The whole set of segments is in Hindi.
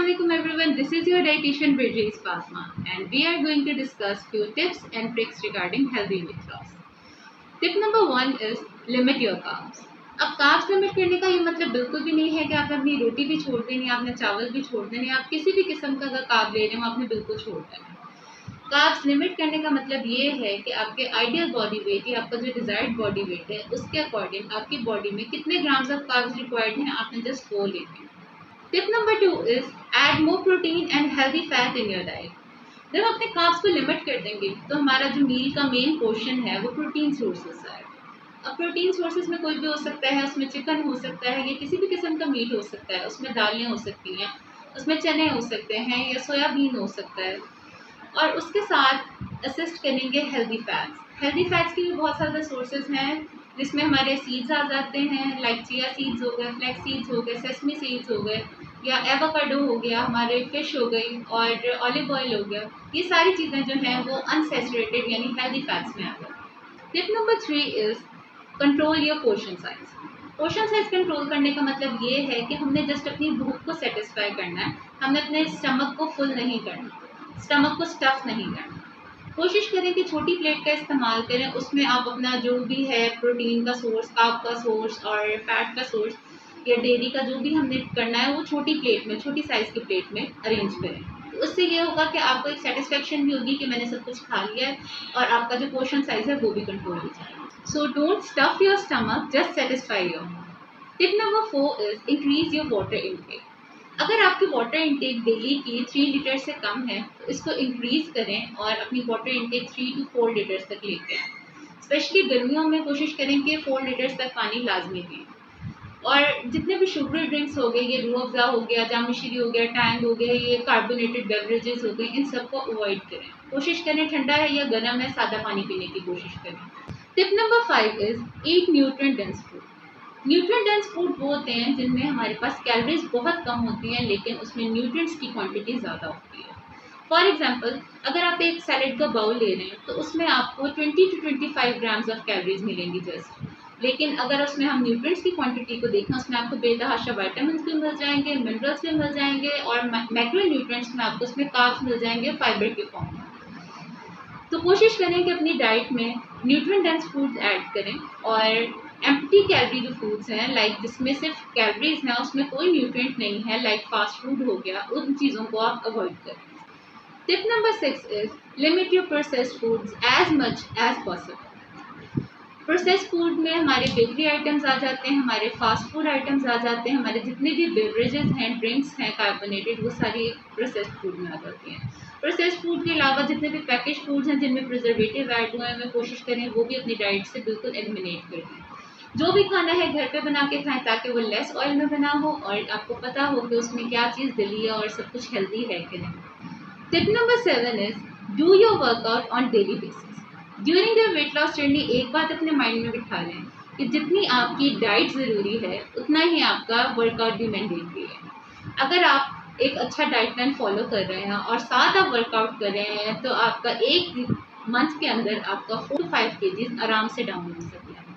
Assalamualaikum everyone, this is your dietitian Birjis Fatma and we are going to discuss few tips and tricks regarding healthy weight loss. Tip number 1 is limit your carbs. अब कार्ब्स लिमिट करने का ये मतलब बिल्कुल भी नहीं है कि आप अपनी रोटी भी छोड़ दें या आपने चावल भी छोड़ दें या आप किसी भी किस्म का अगर कार्ब ले रहे हैं वो आपने बिल्कुल छोड़ देना है। कार्ब्स लिमिट करने का मतलब ये है कि आपके आइडियल बॉडी वेट या आपका जो डिजायर्ड बॉडी वेट है उसके अकॉर्डिंग आपकी बॉडी में कितने ग्राम्स ऑफ कार्ब्स रिक्वायर्ड हैं आपने जस्ट वो लेने हैं। Tip number 2 is add more protein and healthy fat in your diet. जब अपने कार्ब्स को लिमिट कर देंगे तो हमारा जो मील का मेन पोर्शन है वो प्रोटीन सोर्सेज है। अब प्रोटीन सोर्सेज में कोई भी हो सकता है, उसमें चिकन हो सकता है या किसी भी किस्म का मीट हो सकता है, उसमें दालें हो सकती हैं, उसमें चने हो सकते हैं या सोयाबीन हो सकता है और उसके साथ असिस्ट करेंगे हेल्दी फैट्स। हेल्दी फैट्स के भी बहुत सारे सोर्सेज हैं जिसमें हमारे सीड्स आ जाते हैं, लाइक चिया सीड्स हो गए, फ्लैक्स सीड्स हो गए, सेसमी सीड्स हो गए या एवोकाडो हो गया, हमारे फिश हो गई और ऑलिव ऑयल हो गया। ये सारी चीज़ें जो हैं वो अनसैचुरेटेड यानी हेल्दी फैट्स में आ जाती। Tip number 3 is control your portion size. Portion size control करने का मतलब ये है कि हमने जस्ट अपनी भूख को सेटिस्फाई करना है, हमने अपने स्टमक को फुल नहीं करना, स्टमक को स्टफ नहीं करना। कोशिश करें कि छोटी प्लेट का इस्तेमाल करें, उसमें आप अपना जो भी है प्रोटीन का सोर्स, कार्ब का सोर्स और फैट का सोर्स या डेयरी का जो भी हमने करना है वो छोटी प्लेट में, छोटी साइज़ की प्लेट में अरेंज करें। तो उससे ये होगा कि आपको एक सेटिस्फेक्शन भी होगी कि मैंने सब कुछ खा लिया है और आपका जो पोर्शन साइज है वो भी कंट्रोल हो जाएगा। So don't stuff your stomach, just satisfy your. Tip number 4 is increase your water intake. अगर आपकी वाटर इनटेक डेली की 3 लीटर से कम है तो इसको इंक्रीज करें और अपनी वाटर इनटेक 3 to 4 लीटर्स तक लेके आएँ। स्पेशली गर्मियों में कोशिश करें कि 4 लीटर्स तक पानी लाजमी दें। और जितने भी शुगरी ड्रिंक्स हो गए, ये रूह अफ़ज़ा हो गया, जाम मिश्री हो गया, टैंग हो गया, ये कार्बोनेटेड बेवरेजेस हो गए, इन सबको अवॉइड करें। कोशिश करें ठंडा है या गर्म है सादा पानी पीने की कोशिश करें। Tip number 5 is eat nutrient dense food. Nutrient dense food वो होते हैं जिनमें हमारे पास कैलोरीज बहुत कम होती हैं लेकिन उसमें न्यूट्रिएंट्स की क्वांटिटी ज़्यादा होती है। फॉर एग्जांपल, अगर आप एक सैलेड का बाउल ले रहे हैं तो उसमें आपको 20 to 25 ग्राम्स ऑफ कैलोरीज मिलेंगी जस्ट। लेकिन अगर उसमें हम न्यूट्रिएंट्स की क्वांटिटी को देखें उसमें आपको बेतहाशा विटामिन्स भी मिल जाएंगे, मिनरल्स भी मिल जाएंगे और मैक्रो न्यूट्रिएंट्स में आपको उसमें कार्ब्स मिल जाएंगे फाइबर के फॉर्म में। तो कोशिश करें कि अपनी डाइट में न्यूट्रिएंट डेंस फूड्स ऐड करें और एम्प्टी कैलोरी जो फूड्स हैं, लाइक जिसमें सिर्फ कैलोरीज हैं उसमें कोई न्यूट्रिएंट नहीं है, लाइक फास्ट फूड हो गया, उन चीज़ों को आप अवॉइड करें। Tip number 6 is limit your processed foods as much as possible. Processed food में हमारे बेकरी आइटम्स आ जाते हैं, हमारे फास्ट फूड आइटम्स आ जाते हैं, हमारे जितने भी बेवरेजेस हैं, ड्रिंक्स हैं कार्बोनेटेड, वो सारी प्रोसेस्ड फूड में आ जाती हैं। प्रोसेस्ड फूड के अलावा जितने भी पैकेज फूड्स हैं जिनमें प्रिजर्वेटिव ऐड हुए हैं, हमें कोशिश करें वो भी अपनी डाइट से बिल्कुल एलिमिनेट कर दें। जो भी खाना है घर पे बना के खाएं ताकि वो लेस ऑयल में बना हो और आपको पता हो कि उसमें क्या चीज़ डली है और सब कुछ हेल्दी है कि नहीं। Tip number 7 is do your workout on daily basis. During your weight loss journey एक बात अपने माइंड में बिठा लें कि जितनी आपकी डाइट ज़रूरी है उतना ही आपका वर्कआउट भी मैंडेटरी है। अगर आप एक अच्छा डाइट प्लान फॉलो कर रहे हैं और साथ आप वर्कआउट कर रहे हैं तो आपका एक मंथ के अंदर आपका 4 to 5 kg आराम से डाउन हो सकता है।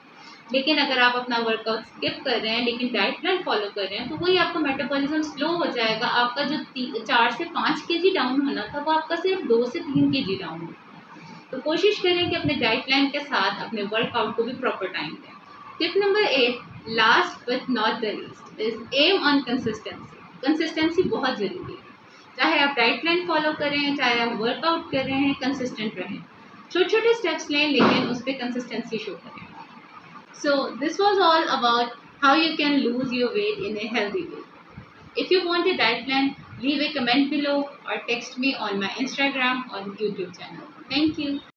लेकिन अगर आप अपना वर्कआउट स्किप कर रहे हैं लेकिन डाइट प्लान फॉलो कर रहे हैं तो वही आपका मेटाबॉलिज्म स्लो हो जाएगा। आपका जो 4 से 5 kg डाउन होना था वो आपका सिर्फ 2 से 3 kg डाउन होगा। तो कोशिश करें कि अपने डाइट प्लान के साथ अपने वर्कआउट को भी प्रॉपर टाइम दें। Tip number 8, last but not the least, is aim on consistency. Consistency बहुत ज़रूरी है। चाहे आप डाइट प्लान फॉलो करें, चाहे आप वर्कआउट कर रहे हैं, कंसिस्टेंट रहें। छोटे छोटे स्टेप्स लें लेकिन उस पर कंसिस्टेंसी शो करें। So this was all about how you can lose your weight in a healthy way. If you want a diet plan, leave a comment below or text me on my Instagram or YouTube channel. Thank you.